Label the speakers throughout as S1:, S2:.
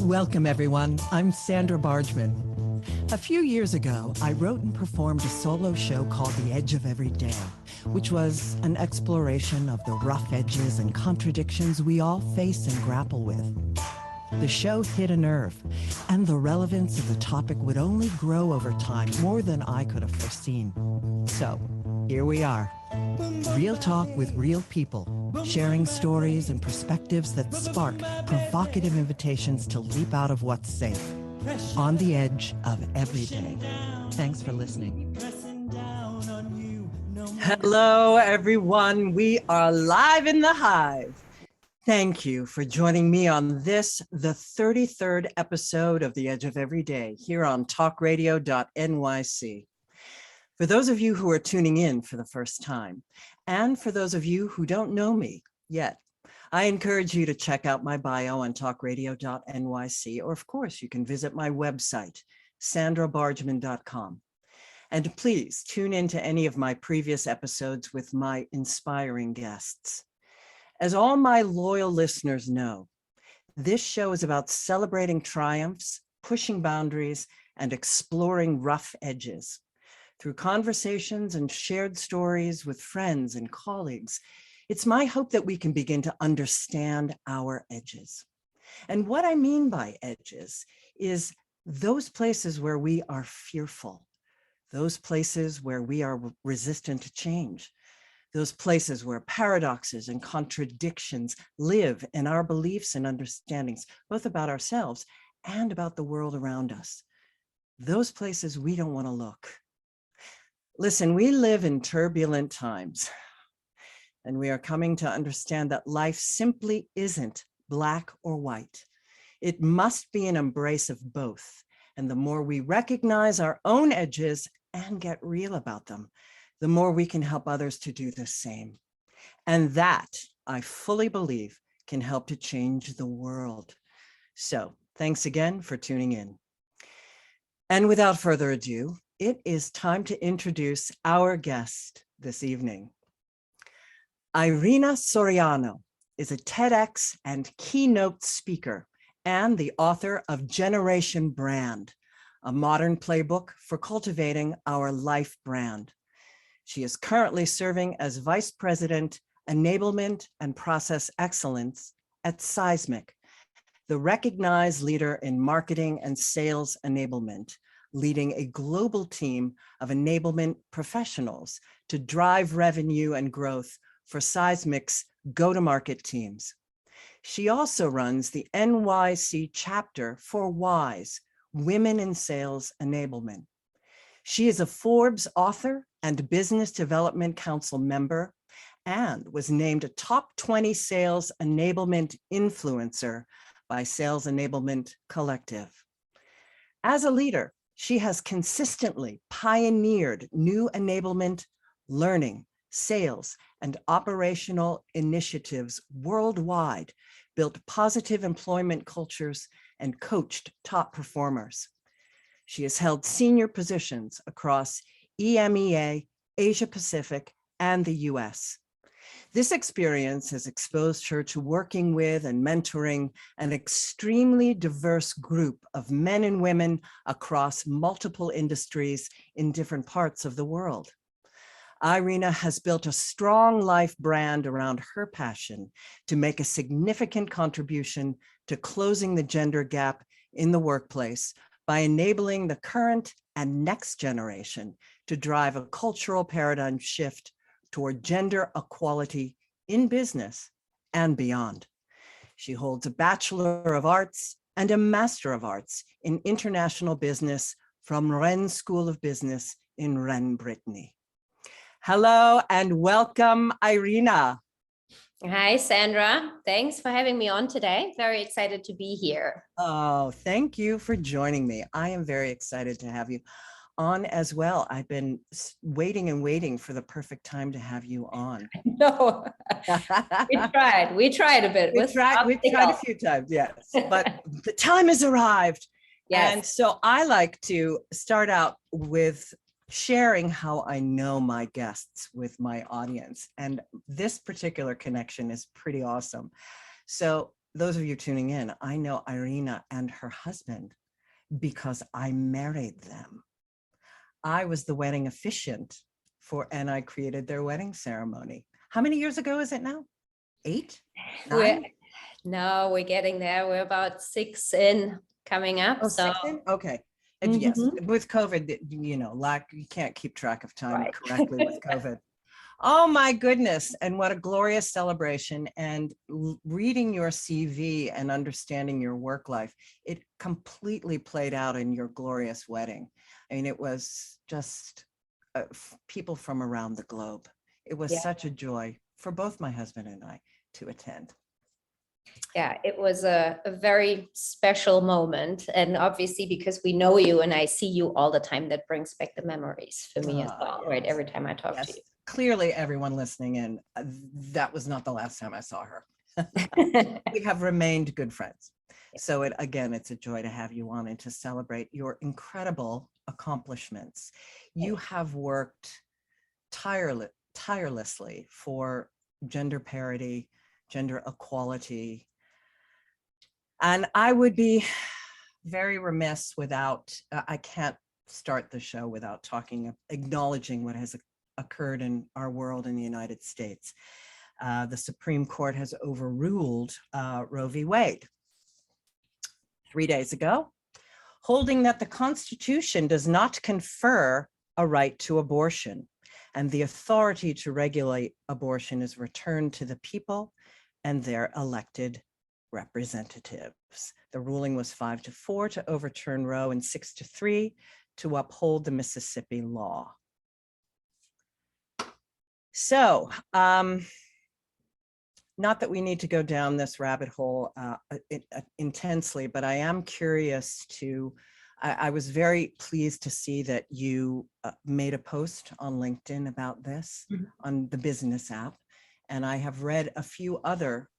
S1: Welcome, everyone. I'm Sandra Bargman. A few years ago, I wrote and performed a solo show called The Edge of Every Day, which was an exploration of the rough edges and contradictions we all face and grapple with. The show hit a nerve, and the relevance of the topic would only grow over time, more than I could have foreseen. So, here we are. Real talk with real people, sharing stories and perspectives that spark provocative invitations to leap out of what's safe, on the edge of every day. Thanks for listening. Hello, everyone. We are live in the Hive. Thank you for joining me on this, the 33rd episode of The Edge of Every Day here on TalkRadio.NYC. For those of you who are tuning in for the first time, and for those of you who don't know me yet, I encourage you to check out my bio on TalkRadio.NYC, or of course, you can visit my website, sandrabargman.com. And please tune into any of my previous episodes with my inspiring guests. As all my loyal listeners know, this show is about celebrating triumphs, pushing boundaries, and exploring rough edges. Through conversations and shared stories with friends and colleagues, it's my hope that we can begin to understand our edges. And what I mean by edges is those places where we are fearful, those places where we are resistant to change, those places where paradoxes and contradictions live in our beliefs and understandings, both about ourselves and about the world around us. Those places we don't want to look. Listen, we live in turbulent times, and we are coming to understand that life simply isn't black or white. It must be an embrace of both. And the more we recognize our own edges and get real about them, the more we can help others to do the same. And that, I fully believe, can help to change the world. So thanks again for tuning in. And without further ado, it is time to introduce our guest this evening. Irina Soriano is a TEDx and Keynote speaker and the author of Generation Brand, a modern playbook for cultivating our life brand. She is currently serving as Vice President, Enablement and Process Excellence at Seismic, the recognized leader in marketing and sales enablement, leading a global team of enablement professionals to drive revenue and growth for Seismic's go-to-market teams. She also runs the NYC chapter for WISE, Women in Sales Enablement. She is a Forbes author and Business Development Council member, and was named a top 20 sales enablement influencer by Sales Enablement Collective. As a leader, she has consistently pioneered new enablement, learning, sales, and operational initiatives worldwide, built positive employment cultures, and coached top performers. She has held senior positions across EMEA, Asia Pacific, and the US. This experience has exposed her to working with and mentoring an extremely diverse group of men and women across multiple industries in different parts of the world. Irina has built a strong life brand around her passion to make a significant contribution to closing the gender gap in the workplace by enabling the current and next generation to drive a cultural paradigm shift toward gender equality in business and beyond. She holds a Bachelor of Arts and a Master of Arts in International Business from Rennes School of Business in Rennes, Brittany. Hello and welcome, Irina.
S2: Hi, Sandra. Thanks for having me on today. Very excited to be here.
S1: Oh, thank you for joining me. I am very excited to have you on as well. I've been waiting and waiting for the perfect time to have you on.
S2: No, we tried a bit.
S1: We tried a few times, yes, but the time has arrived.
S2: Yes.
S1: And so I like to start out with sharing how I know my guests with my audience. And this particular connection is pretty awesome. So those of you tuning in, I know Irina and her husband because I married them. I was the wedding officiant and I created their wedding ceremony. How many years ago is it now? 8? 9?
S2: We're getting there. We're about 6 in coming up.
S1: Oh,
S2: so
S1: 6 in? Okay. And yes, with COVID, you can't keep track of time correctly with COVID. Oh my goodness. And what a glorious celebration. And reading your CV and understanding your work life, it completely played out in your glorious wedding. I mean, it was just people from around the globe. It was such a joy for both my husband and I to attend.
S2: Yeah, it was a very special moment. And obviously, because we know you and I see you all the time, that brings back the memories for me as well, right? Every time I talk to you.
S1: Clearly, everyone listening in, that was not the last time I saw her. We have remained good friends. So again, it's a joy to have you on and to celebrate your incredible accomplishments. You have worked tirelessly for gender parity, gender equality. And I would be very remiss I can't start the show without acknowledging what has occurred in our world in the United States. The Supreme Court has overruled Roe v. Wade 3 days ago, holding that the Constitution does not confer a right to abortion, and the authority to regulate abortion is returned to the people and their elected representatives. The ruling was 5-4 to overturn Roe and 6-3 to uphold the Mississippi law. So, not that we need to go down this rabbit hole intensely, but I am curious I was very pleased to see that you made a post on LinkedIn about this on the business app. And I have read a few other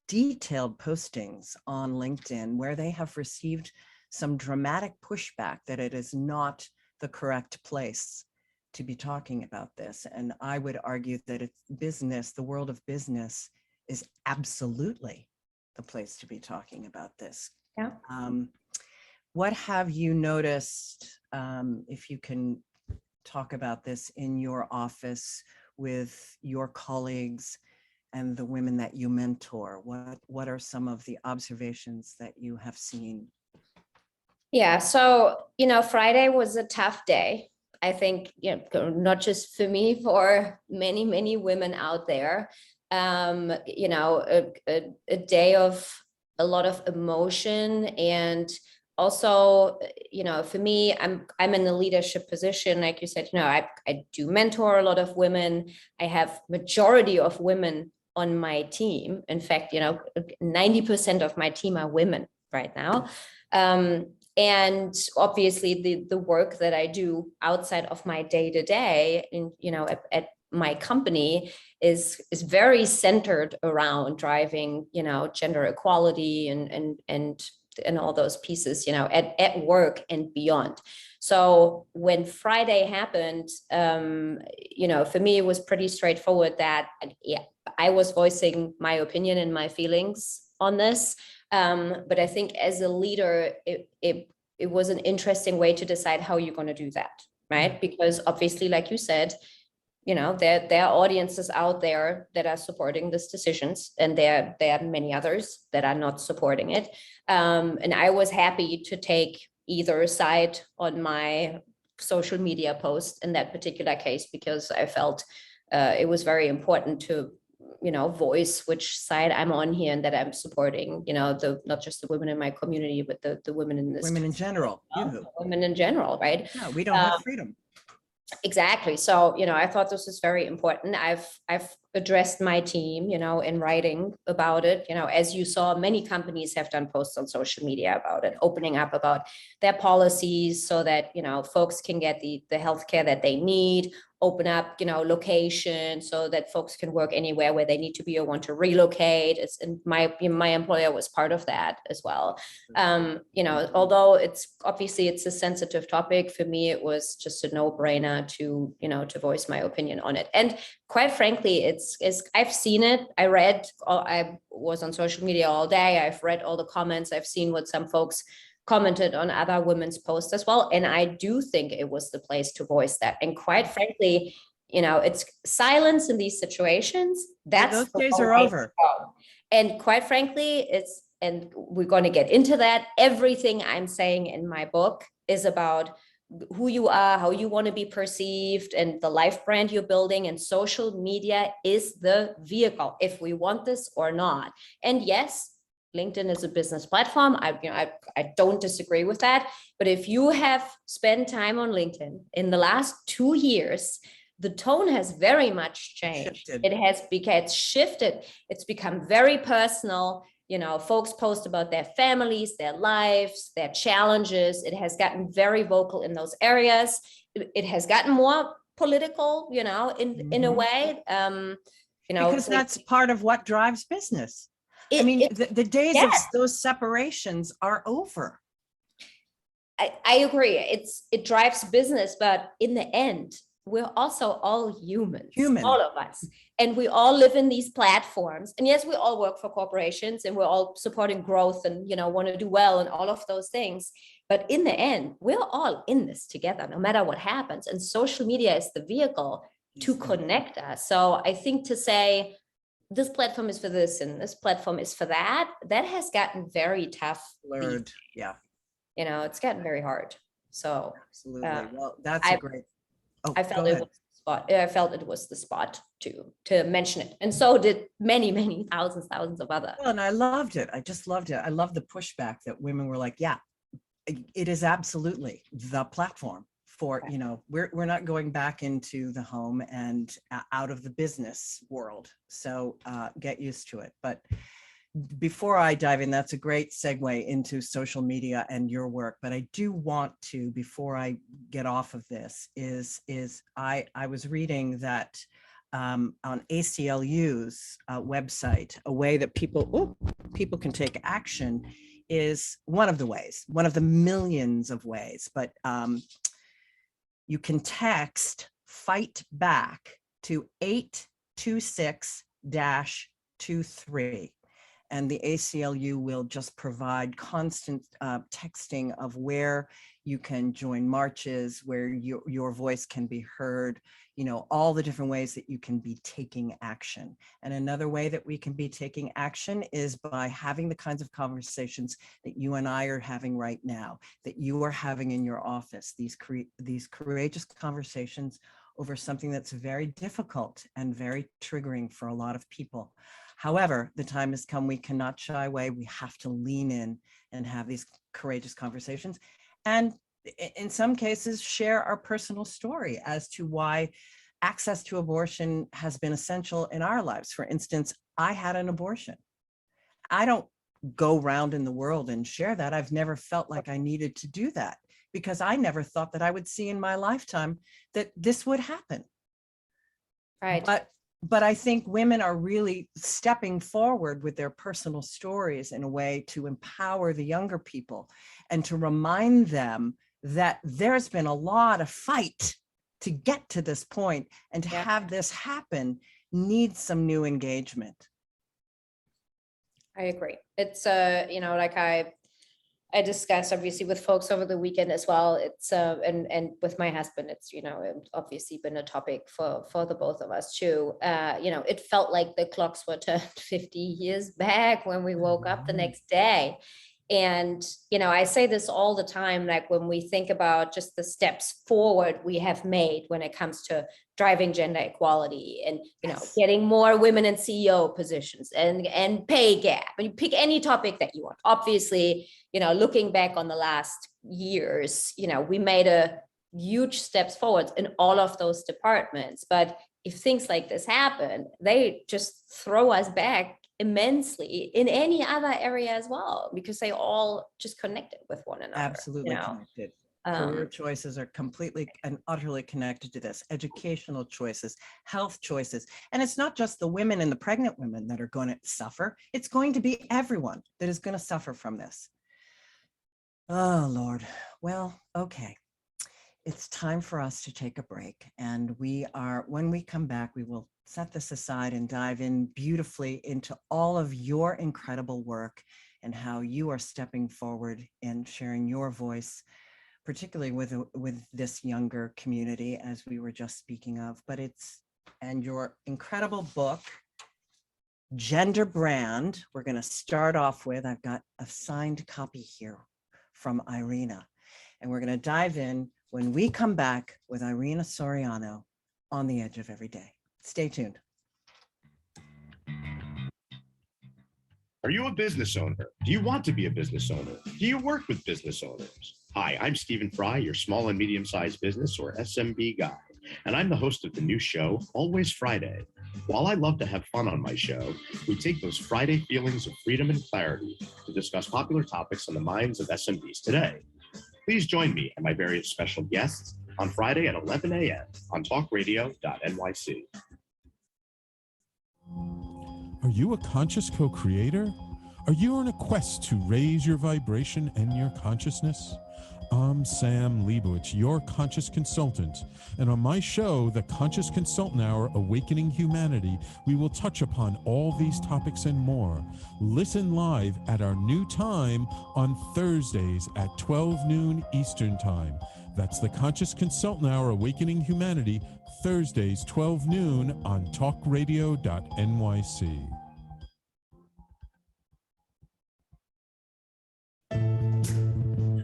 S1: detailed postings on LinkedIn where they have received some dramatic pushback that it is not the correct place to be talking about this. And I would argue that it's business, the world of business is absolutely the place to be talking about this.
S2: Yeah.
S1: What have you noticed, if you can talk about this in your office with your colleagues and the women that you mentor? What are some of the observations that you have seen?
S2: Yeah, so, Friday was a tough day. I think, not just for me, for many, many women out there, a day of a lot of emotion. And also, for me, I'm in a leadership position. Like you said, I do mentor a lot of women. I have majority of women on my team. In fact, 90% of my team are women right now. And obviously the work that I do outside of my day-to-day at my company is very centered around driving, gender equality and all those pieces, at work and beyond. So when Friday happened, for me, it was pretty straightforward that I was voicing my opinion and my feelings on this. But I think as a leader, it was an interesting way to decide how you're going to do that, right? Because obviously, like you said, there are audiences out there that are supporting these decisions, and there are many others that are not supporting it. And I was happy to take either side on my social media post in that particular case, because I felt it was very important to voice which side I'm on here, and that I'm supporting, not just the women in my community, but the women in this
S1: women in general,
S2: women in general, right?
S1: Yeah, we don't have freedom.
S2: Exactly. So, I thought this was very important. I've addressed my team, in writing about it. As you saw, many companies have done posts on social media about it, opening up about their policies so that, folks can get the healthcare that they need, open up, location so that folks can work anywhere where they need to be or want to relocate. And my employer was part of that as well. Although it's a sensitive topic, for me, it was just a no-brainer to voice my opinion on it. And quite frankly, I've seen it. I was on social media all day. I've read all the comments. I've seen what some folks commented on other women's posts as well. And I do think it was the place to voice that. And quite frankly, it's silence in these situations.
S1: Those days are over.
S2: And quite frankly, and we're going to get into that. Everything I'm saying in my book is about who you are, how you want to be perceived, and the life brand you're building. And social media is the vehicle, if we want this or not. And yes, LinkedIn is a business platform. I don't disagree with that. But if you have spent time on LinkedIn in the last 2 years, the tone has very much changed. It's shifted. It's become very personal. Folks post about their families, their lives, their challenges. It has gotten very vocal in those areas. It has gotten more political, in a way.
S1: Because that's part of what drives business. The days of those separations are over.
S2: I agree. It drives business, but in the end, we're also all humans, all of us. And we all live in these platforms. And yes, we all work for corporations and we're all supporting growth and, want to do well and all of those things. But in the end, we're all in this together, no matter what happens. And social media is the vehicle to connect us. So I think to say, this platform is for this and this platform is for that, that has gotten very tough.
S1: Blurred. Yeah.
S2: It's gotten very hard. So
S1: absolutely. Well, that's a great.
S2: I felt it was the spot to mention it. And so did many, many thousands of other.
S1: Well, and I loved it. I just loved it. I love the pushback that women were like, yeah, it is absolutely the platform for, we're not going back into the home and out of the business world. So get used to it. But before I dive in, that's a great segue into social media and your work. But I do want to, before I get off of this, is I was reading that on ACLU's website, a way that people can take action is one of the millions of ways, but you can text "fight back" to 826-23. And the ACLU will just provide constant texting of where you can join marches, where your voice can be heard, all the different ways that you can be taking action. And another way that we can be taking action is by having the kinds of conversations that you and I are having right now, that you are having in your office, these courageous conversations over something that's very difficult and very triggering for a lot of people. However, the time has come, we cannot shy away. We have to lean in and have these courageous conversations. And in some cases, share our personal story as to why access to abortion has been essential in our lives. For instance, I had an abortion. I don't go around in the world and share that. I've never felt like I needed to do that because I never thought that I would see in my lifetime that this would happen.
S2: Right.
S1: But I think women are really stepping forward with their personal stories in a way to empower the younger people and to remind them that there's been a lot of fight to get to this point, and to have this happen needs some new engagement.
S2: I agree. It's like I discussed obviously with folks over the weekend as well. It's and with my husband, it's obviously been a topic for the both of us too. It felt like the clocks were turned 50 years back when we woke up the next day. And I say this all the time, like when we think about just the steps forward we have made when it comes to driving gender equality and getting more women in CEO positions and pay gap, and you pick any topic that you want. Obviously, looking back on the last years, we made a huge steps forward in all of those departments. But if things like this happen, they just throw us back immensely in any other area as well, because they all just connected with one another.
S1: Absolutely connected. Career choices are completely and utterly connected to this. Educational choices, health choices. And it's not just the women and the pregnant women that are going to suffer. It's going to be everyone that is going to suffer from this. Oh, Lord. Well, okay. It's time for us to take a break. And when we come back, we will set this aside and dive in beautifully into all of your incredible work and how you are stepping forward and sharing your voice, particularly with this younger community, as we were just speaking of, and your incredible book, Gender Brand. We're going to start off with, I've got a signed copy here from Irina, and we're going to dive in when we come back with Irina Soriano on the Edge of Every Day. Stay tuned.
S3: Are you a business owner? Do you want to be a business owner? Do you work with business owners? Hi, I'm Stephen Fry, your small and medium-sized business or SMB guy, and I'm the host of the new show, Always Friday. While I love to have fun on my show, we take those Friday feelings of freedom and clarity to discuss popular topics on the minds of SMBs today. Please join me and my various special guests on Friday at 11 a.m. on TalkRadio.NYC.
S4: Are you a conscious co-creator? Are you on a quest to raise your vibration and your consciousness? I'm Sam Leibowitz, your conscious consultant, and on my show, The Conscious Consultant Hour, Awakening Humanity, we will touch upon all these topics and more. Listen live at our new time on Thursdays at 12 noon Eastern Time. That's The Conscious Consultant Hour, Awakening Humanity, Thursdays, 12 noon on TalkRadio.NYC.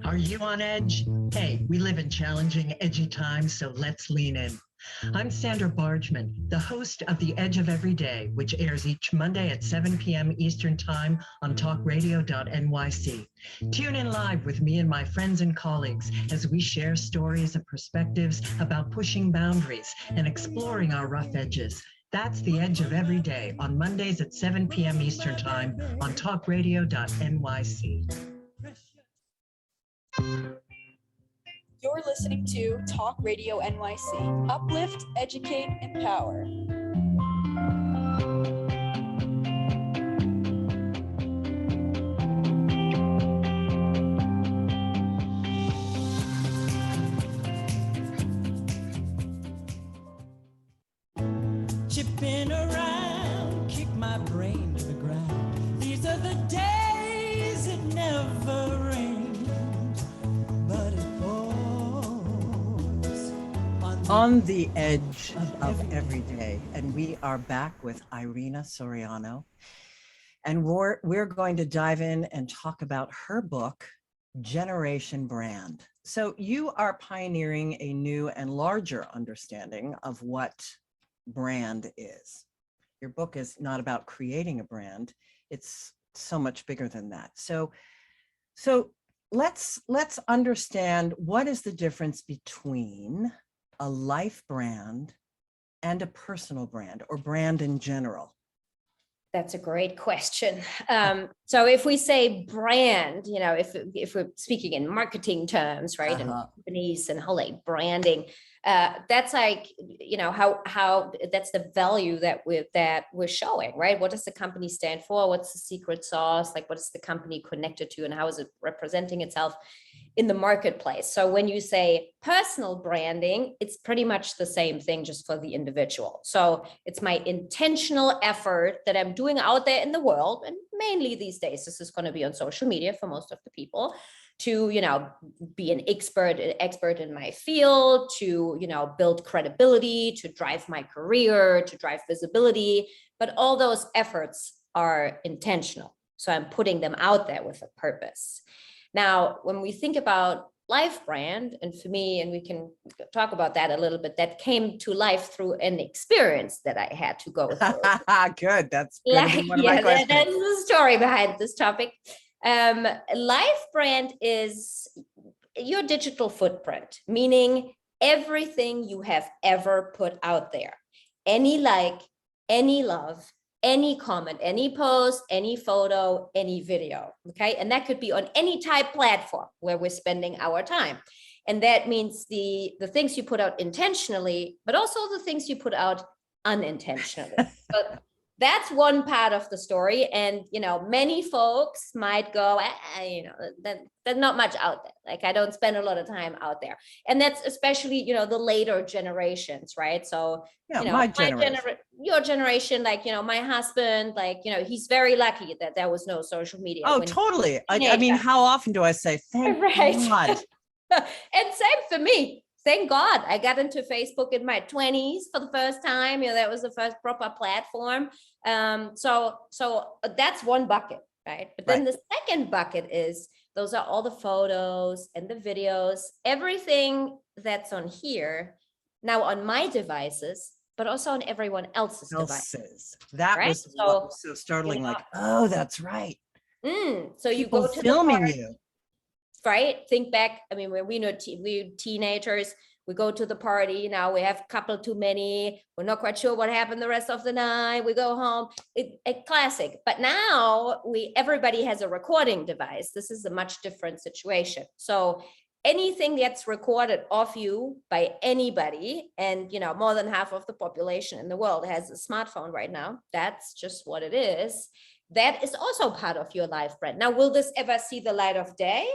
S5: Are you on edge? Hey, we live in challenging, edgy times, so let's lean in. I'm Sandra Bargman, the host of The Edge of Every Day, which airs each Monday at 7 p.m. Eastern Time on TalkRadio.NYC. Tune in live with me and my friends and colleagues as we share stories and perspectives about pushing boundaries and exploring our rough edges. That's The Edge of Every Day on Mondays at 7 p.m. Eastern Time on TalkRadio.NYC.
S6: You're listening to Talk Radio NYC. Uplift, educate, empower.
S7: Chipping around, kick my brain to the ground. These are the days it never rains, but it pours
S1: On the Edge of Every Day. And we are back with Irina Soriano. And we're going to dive in and talk about her book, Generation Brand. So you are pioneering a new and larger understanding of what brand is. Your book is not about creating a brand. It's so much bigger than that. So let's understand, what is the difference between a life brand and a personal brand, or brand in general?
S2: That's a great question. So if we say brand, if we're speaking in marketing terms, right, and companies and whole like branding, that's like, how that's the value that we're showing, right? What does the company stand for? What's the secret sauce? Like, what is the company connected to, and how is it representing itself in the marketplace? So when you say personal branding, it's pretty much the same thing, just for the individual. So it's my intentional effort that I'm doing out there in the world, and mainly these days, this is going to be on social media for most of the people, to, be an expert in my field, to, build credibility, to drive my career, to drive visibility. But all those efforts are intentional. So I'm putting them out there with a purpose. Now, when we think about life brand, and for me, and we can talk about that a little bit, that came to life through an experience that I had to go through.
S1: Good. That's one of my questions.
S2: That's the story behind this topic. Life brand is your digital footprint, meaning everything you have ever put out there. Any like, any love, any comment, any post, any photo, any video, okay? And that could be on any type platform where we're spending our time. And that means the things you put out intentionally, but also the things you put out unintentionally. But that's one part of the story. And, many folks might go, there's not much out there. Like, I don't spend a lot of time out there. And that's especially, the later generations, right? So,
S1: my generation.
S2: Your generation, like, my husband, like, he's very lucky that there was no social media.
S1: Oh, totally. I mean, how often do I say, thank God?
S2: And same for me. Thank God I got into Facebook in my 20s for the first time. That was the first proper platform. So that's one bucket, right? But then the second bucket is, those are all the photos and the videos, everything that's on here, now on my devices, but also on everyone else's devices.
S1: That
S2: right?
S1: was what was so startling. Like, oh, that's right.
S2: So you
S1: People
S2: go to
S1: filming
S2: the party,
S1: you.
S2: right? Think back. I mean, when we teenagers, we go to the party. Now we have a couple too many. We're not quite sure what happened the rest of the night. We go home. A classic. But now everybody has a recording device. This is a much different situation. So anything that's recorded of you by anybody, and more than half of the population in the world has a smartphone right now. That's just what it is. That is also part of your life brand. Now, will this ever see the light of day?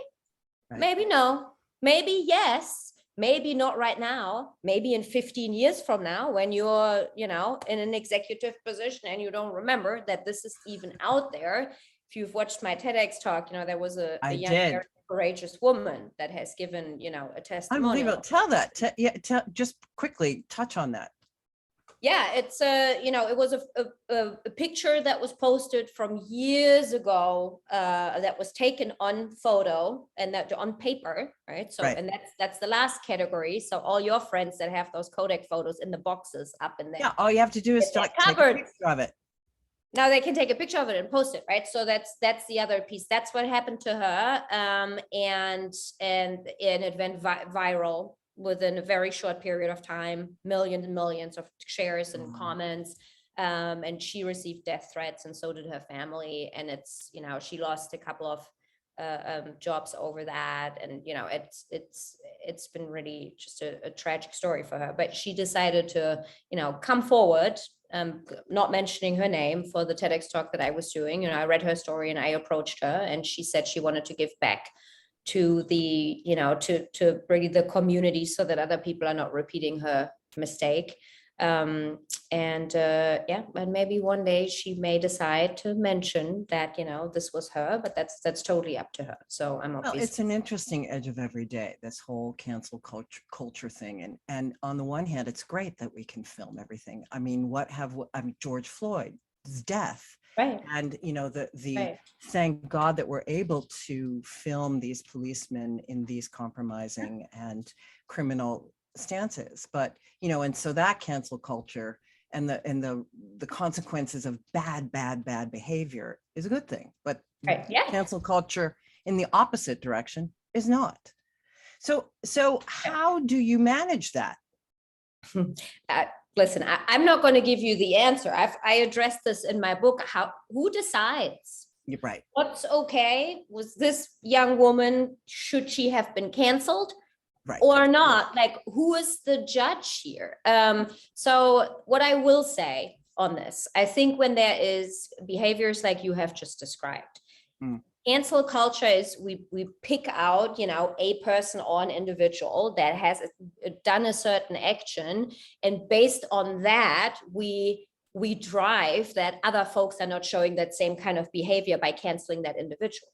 S2: Right. Maybe no, maybe yes, maybe not right now, maybe in 15 years from now, when you're, in an executive position and you don't remember that this is even out there. If you've watched my TEDx talk, there was a young, very courageous woman that has given, a testimonial.
S1: Unbelievable. Tell that. Just quickly touch on that.
S2: Yeah, it's it was a picture that was posted from years ago that was taken on photo and that on paper, right? So, and that's the last category. So all your friends that have those Kodak photos in the boxes up in there.
S1: Yeah, all you have to do is take a picture of it.
S2: Now they can take a picture of it and post it, right? So that's the other piece. That's what happened to her, and it went viral within a very short period of time, millions and millions of shares and comments. And she received death threats, and so did her family. And it's, she lost a couple of jobs over that. And, it's been really just a tragic story for her. But she decided to, come forward, not mentioning her name, for the TEDx talk that I was doing. I read her story and I approached her, and she said she wanted to give back to the, to bring the community so that other people are not repeating her mistake. And maybe one day she may decide to mention that, this was her, but that's totally up to her. So I'm obviously.
S1: Well, it's an interesting edge of every day, this whole cancel culture thing. And on the one hand, it's great that we can film everything. I mean, George Floyd's death.
S2: Right.
S1: And, thank God that we're able to film these policemen in these compromising and criminal stances. But, and so that cancel culture and the consequences of bad behavior is a good thing. But cancel culture in the opposite direction is not. So how do you manage that?
S2: Listen, I'm not going to give you the answer. I addressed this in my book. Who decides?
S1: You're right.
S2: What's okay? Was this young woman, should she have been canceled? Right. Or not? Like, who is the judge here? So what I will say on this, I think when there is behaviors like you have just described, cancel culture is we pick out, a person or an individual that has done a certain action, and based on that, we drive that other folks are not showing that same kind of behavior by canceling that individual.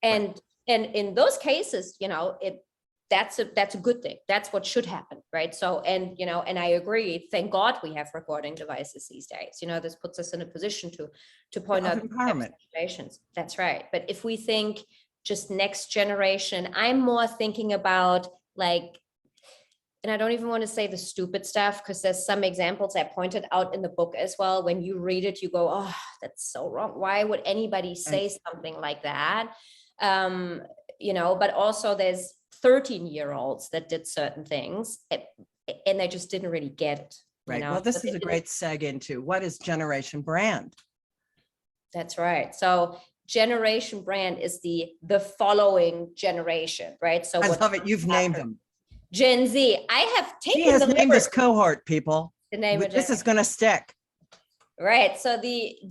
S2: And in those cases, that's a good thing. That's what should happen, right? So, and I agree. Thank God we have recording devices these days. This puts us in a position to point out
S1: empowerment
S2: situations. That's right. But if we think just next generation, I'm more thinking about and I don't even want to say the stupid stuff, because there's some examples I pointed out in the book as well. When you read it, you go, oh, that's so wrong. Why would anybody say something like that? But also there's 13-year-olds that did certain things and they just didn't really get it.
S1: Right. Well, this is a great seg into what is generation brand.
S2: That's right. So generation brand is the following generation, right? So
S1: I love it. You've named them.
S2: Gen Z. I have
S1: He
S2: taken
S1: has
S2: the
S1: named this
S2: liberty
S1: cohort, people.
S2: to name a
S1: This is going to stick.
S2: Right. So do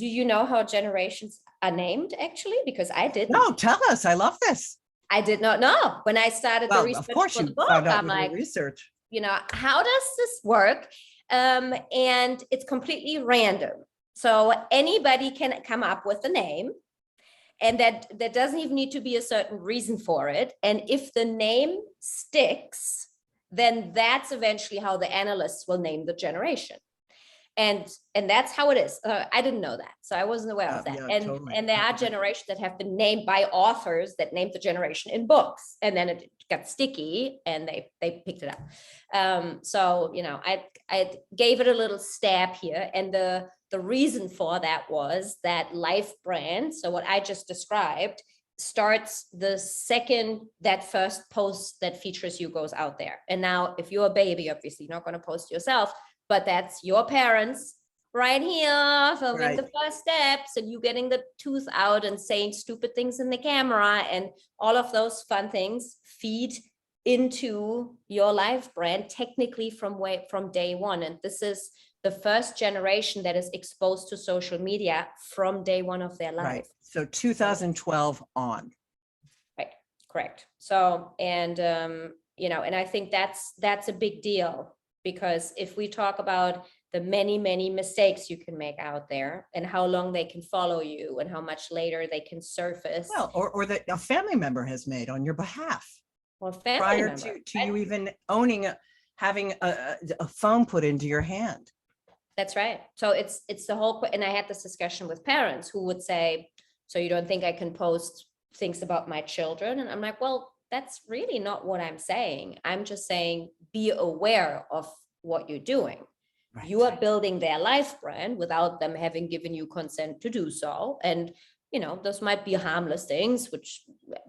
S2: you know how generations are named actually? Because I didn't.
S1: No, tell us. I love this.
S2: I did not know when I started the
S1: Well,
S2: research
S1: of course
S2: for
S1: you
S2: the book.
S1: found out
S2: I'm
S1: with your
S2: like,
S1: research.
S2: how does this work? And it's completely random. So anybody can come up with a name, and that doesn't even need to be a certain reason for it. And if the name sticks, then that's eventually how the analysts will name the generation. And that's how it is. I didn't know that, so I wasn't aware of that.
S1: Yeah,
S2: And
S1: totally.
S2: and there are generations that have been named by authors that named the generation in books, and then it got sticky, and they picked it up. So I gave it a little stab here, and the reason for that was that Life brand. So what I just described starts the second that first post that features you goes out there. And now, if you're a baby, obviously you're not going to post yourself. But that's your parents right here filming the first steps, and you getting the tooth out and saying stupid things in the camera, and all of those fun things feed into your Life brand technically from day one. And this is the first generation that is exposed to social media from day one of their life.
S1: Right. So 2012 on.
S2: Right. Correct. So, and I think that's a big deal. Because if we talk about the many, many mistakes you can make out there, and how long they can follow you, and how much later they can surface.
S1: Well, or that a family member has made on your behalf.
S2: Well,
S1: prior to you even having a phone put into your hand.
S2: That's right. So it's the whole, and I had this discussion with parents who would say, so you don't think I can post things about my children? And I'm like, well, that's really not what I'm saying. I'm just saying, be aware of what you're doing. Right. You are building their Life brand without them having given you consent to do so. And, those might be harmless things, which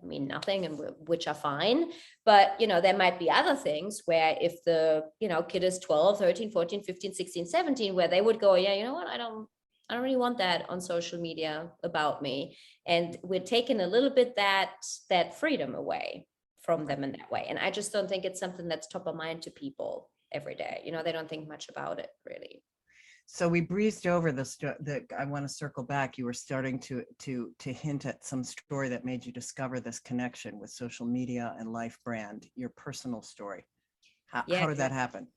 S2: mean nothing and which are fine. But, there might be other things where if the, kid is 12, 13, 14, 15, 16, 17, where they would go, yeah, you know what, I don't really want that on social media about me. And we're taking a little bit that freedom away from them in that way. And I just don't think it's something that's top of mind to people every day. They don't think much about it really.
S1: So we breezed over I want to circle back. You were starting to hint at some story that made you discover this connection with social media and Life brand, your personal story. How did that happen?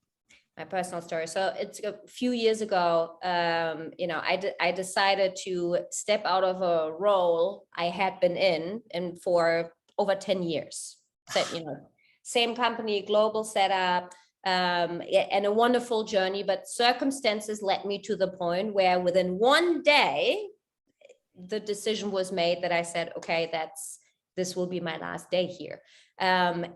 S2: My personal story. So it's a few years ago, I decided to step out of a role I had been in and for over 10 years. So, same company, global setup, and a wonderful journey, but circumstances led me to the point where within one day, the decision was made that I said, okay, this will be my last day here. And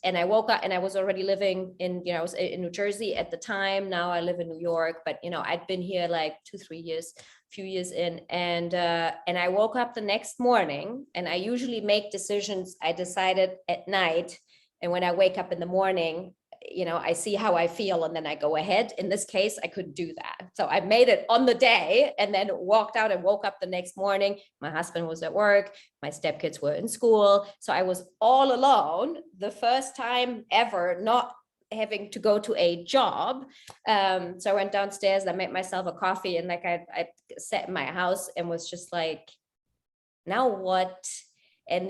S2: I woke up, and I was already living in, I was in New Jersey at the time. Now I live in New York, but I'd been here like 2-3 years, few years in, and I woke up the next morning, and I usually make decisions I decided at night. And when I wake up in the morning, I see how I feel, and then I go ahead. In this case, I couldn't do that. So I made it on the day, and then walked out and woke up the next morning. My husband was at work. My stepkids were in school. So I was all alone, the first time ever not having to go to a job. So I went downstairs, I made myself a coffee, and I sat in my house and was just like, now what? And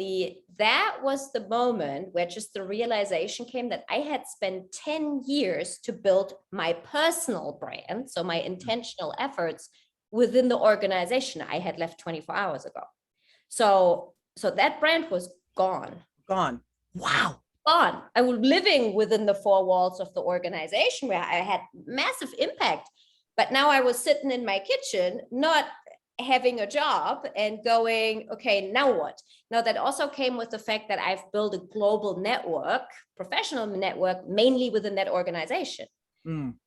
S2: that was the moment where just the realization came that I had spent 10 years to build my personal brand, so my intentional efforts within the organization I had left 24 hours ago. So that brand was gone.
S1: Gone. Wow.
S2: Gone. I was living within the four walls of the organization where I had massive impact. But now I was sitting in my kitchen, not having a job, and going, okay, now what? Now that also came with the fact that I've built a global network, professional network, mainly within that organization.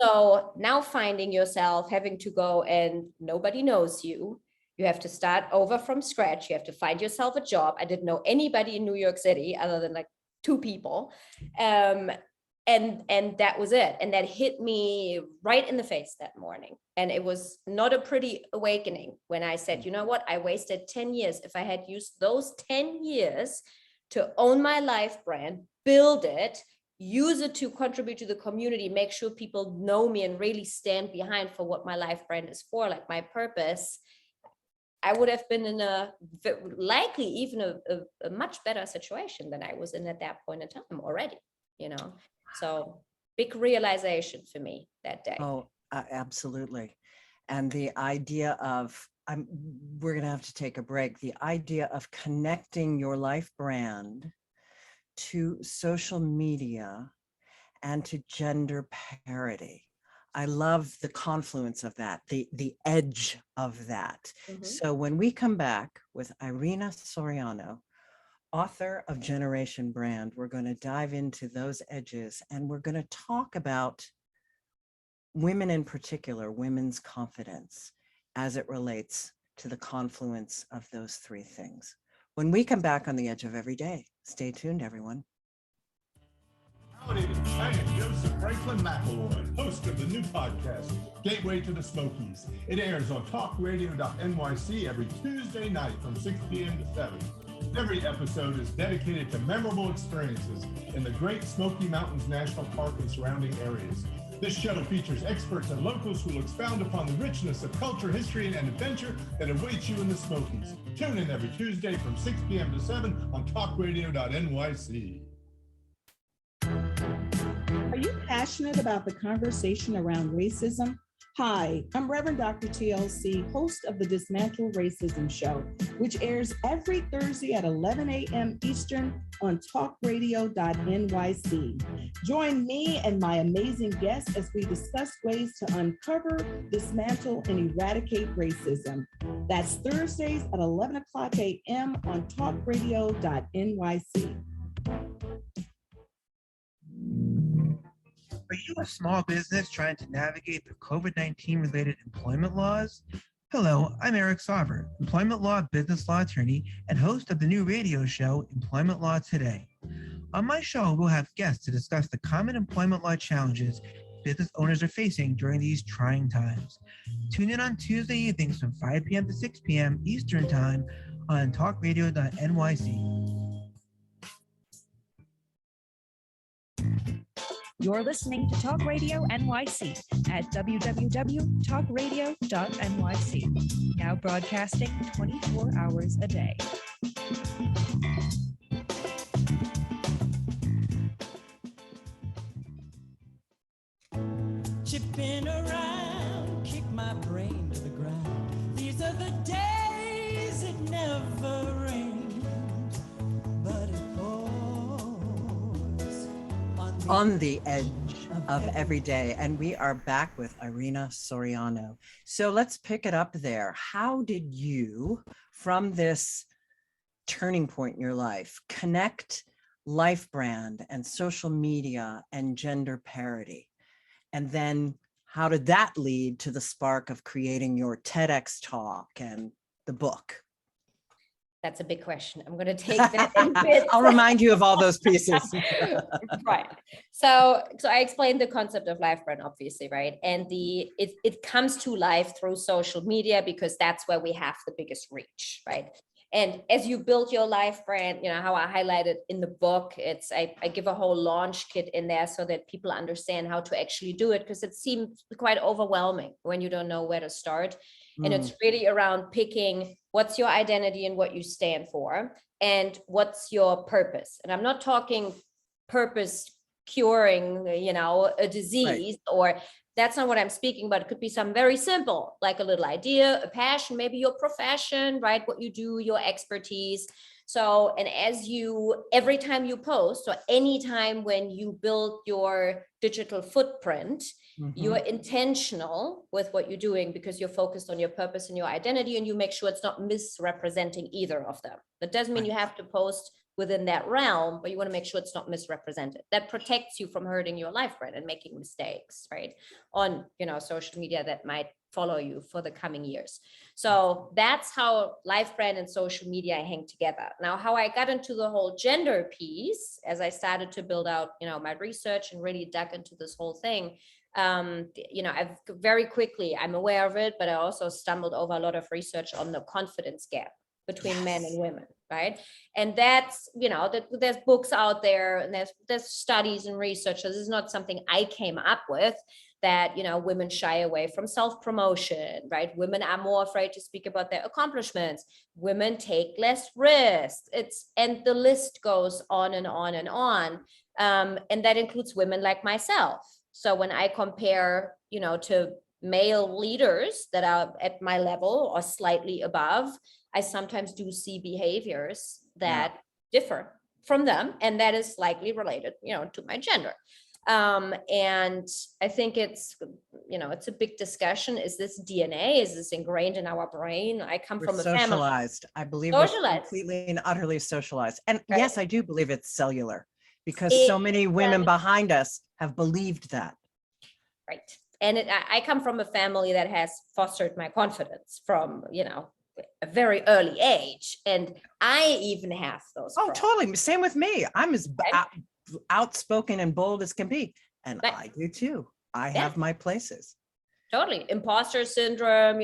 S2: So now finding yourself having to go, and nobody knows you. You have to start over from scratch. You have to find yourself a job. I didn't know anybody in New York City other than like 2 people. And that was it. And that hit me right in the face that morning. And it was not a pretty awakening when I said, you know what, I wasted 10 years. If I had used those 10 years to own my Life brand, build it, use it to contribute to the community, make sure people know me and really stand behind for what my life brand is for, like my purpose, I would have been in likely even a much better situation than I was in at that point in time already, So big realization for me that day.
S1: Oh, absolutely. And the idea of, we're going to have to take a break. The idea of connecting your life brand to social media and to gender parity. I love the confluence of that, the edge of that.
S2: Mhm.
S1: So when we come back with Irina Soriano, author of Generation Brand, we're going to dive into those edges, and we're going to talk about women in particular, women's confidence as it relates to the confluence of those three things. When we come back on the Edge of Every Day, stay tuned, everyone.
S4: Howdy, I am Joseph Franklin McElroy, host of the new podcast, Gateway to the Smokies. It airs on TalkRadio.NYC every Tuesday night from 6 p.m. to 7. Every episode is dedicated to memorable experiences in the Great Smoky Mountains National Park and surrounding areas. This show features experts and locals who will expound upon the richness of culture, history, and adventure that awaits you in the Smokies. Tune in every Tuesday from 6 p.m. to 7 on TalkRadio.NYC.
S8: Are you passionate about the conversation around racism? Hi, I'm Reverend Dr. TLC, host of the Dismantle Racism Show, which airs every Thursday at 11 a.m. Eastern on TalkRadio.NYC. Join me and my amazing guests as we discuss ways to uncover, dismantle, and eradicate racism. That's Thursdays at 11 o'clock a.m. on TalkRadio.NYC.
S9: Are you a small business trying to navigate the COVID-19 related employment laws? Hello, I'm Eric Sauver, employment law business law attorney and host of the new radio show, Employment Law Today. On my show, we'll have guests to discuss the common employment law challenges business owners are facing during these trying times. Tune in on Tuesday evenings from 5 p.m. to 6 p.m. Eastern Time on TalkRadio.NYC.
S10: You're listening to Talk Radio NYC at www.talkradio.nyc, now broadcasting 24 hours a day.
S7: Chipping around, kick my brain to the ground. These are the days it never rains, but it pours
S1: On the Edge of Every Day. And we are back with Irina Soriano. So let's pick it up there. How did you, from this turning point in your life, connect life brand and social media and gender parity? And then how did that lead to the spark of creating your TEDx talk and the book?
S2: That's a big question. I'm going to take that in bits.
S1: I'll remind you of all those pieces.
S2: Right. So I explained the concept of life brand, obviously, right? And it comes to life through social media because that's where we have the biggest reach, right? And as you build your life brand, how I highlighted in the book, I give a whole launch kit in there so that people understand how to actually do it, because it seems quite overwhelming when you don't know where to start. And it's really around picking what's your identity and what you stand for, and what's your purpose. And I'm not talking purpose curing, a disease, right, or that's not what I'm speaking about. It could be something very simple, like a little idea, a passion, maybe your profession, right? What you do, your expertise. So, and every time you post, or anytime when you build your digital footprint, you're intentional with what you're doing because you're focused on your purpose and your identity, and you make sure it's not misrepresenting either of them. That doesn't mean you have to post within that realm, but you want to make sure it's not misrepresented. That protects you from hurting your life brand and making mistakes, right? On, social media that might follow you for the coming years. So that's how life brand and social media hang together. Now, how I got into the whole gender piece, as I started to build out, my research and really dug into this whole thing, I've very quickly, I'm aware of it, but I also stumbled over a lot of research on the confidence gap, between men and women, right? And that's, there's books out there, and there's studies and research. So this is not something I came up with, that, women shy away from self-promotion, right? Women are more afraid to speak about their accomplishments. Women take less risks. And the list goes on and on and on. And that includes women like myself. So when I compare, to male leaders that are at my level or slightly above, I sometimes do see behaviors that differ from them. And that is likely related, to my gender. And I think it's a big discussion. Is this DNA? Is this ingrained in our brain? I come from a
S1: socialized.
S2: family.
S1: I believe
S2: Socialized.
S1: we're completely and utterly socialized. And
S2: right.
S1: yes, I do believe it's cellular, because so many women behind us have believed that.
S2: Right. And I come from a family that has fostered my confidence from, a very early age. And I even have those.
S1: Oh, totally. Same with me. I'm as outspoken and bold as can be. And I do too. I have my places.
S2: Totally. Imposter syndrome,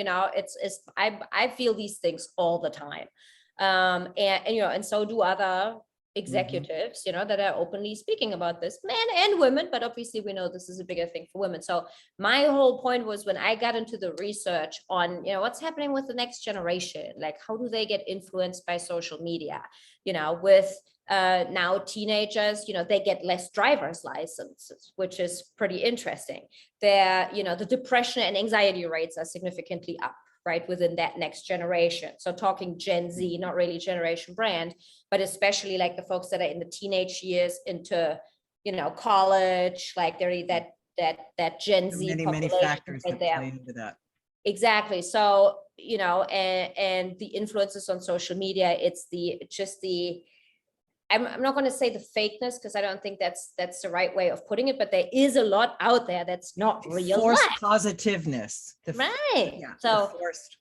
S2: I feel these things all the time. And so do other executives, that are openly speaking about this, men and women, but obviously we know this is a bigger thing for women. So my whole point was, when I got into the research on, what's happening with the next generation, like how do they get influenced by social media, with now teenagers, they get less driver's licenses, which is pretty interesting. The depression and anxiety rates are significantly up, right, within that next generation. So talking Gen Z, not really generation brand, but especially like the folks that are in the teenage years into, college, like they're that Gen Z
S1: many factors that play into that.
S2: Exactly. So, and the influences on social media, it's I'm not going to say the fakeness, because I don't think that's the right way of putting it, but there is a lot out there that's not real.
S1: Forced positiveness.
S2: Right.
S1: Yeah,
S2: so
S1: forced.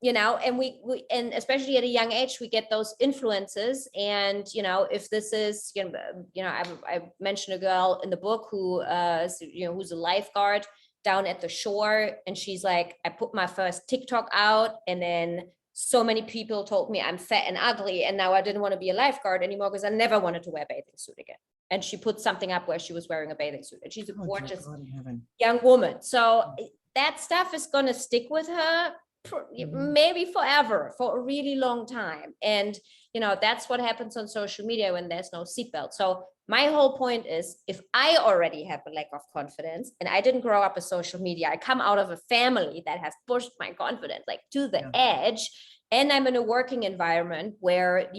S2: And we and especially at a young age, we get those influences. And if this is, I mentioned a girl in the book who who's a lifeguard down at the shore, and she's like, I put my first TikTok out, and then so many people told me I'm fat and ugly, and now I didn't want to be a lifeguard anymore because I never wanted to wear a bathing suit again. And she put something up where she was wearing a bathing suit, and she's a gorgeous young woman. So that stuff is going to stick with her maybe forever, for a really long time. And that's what happens on social media when there's no seatbelt. So my whole point is, if I already have a lack of confidence, and I didn't grow up with social media, I come out of a family that has pushed my confidence like to the edge, and I'm in a working environment where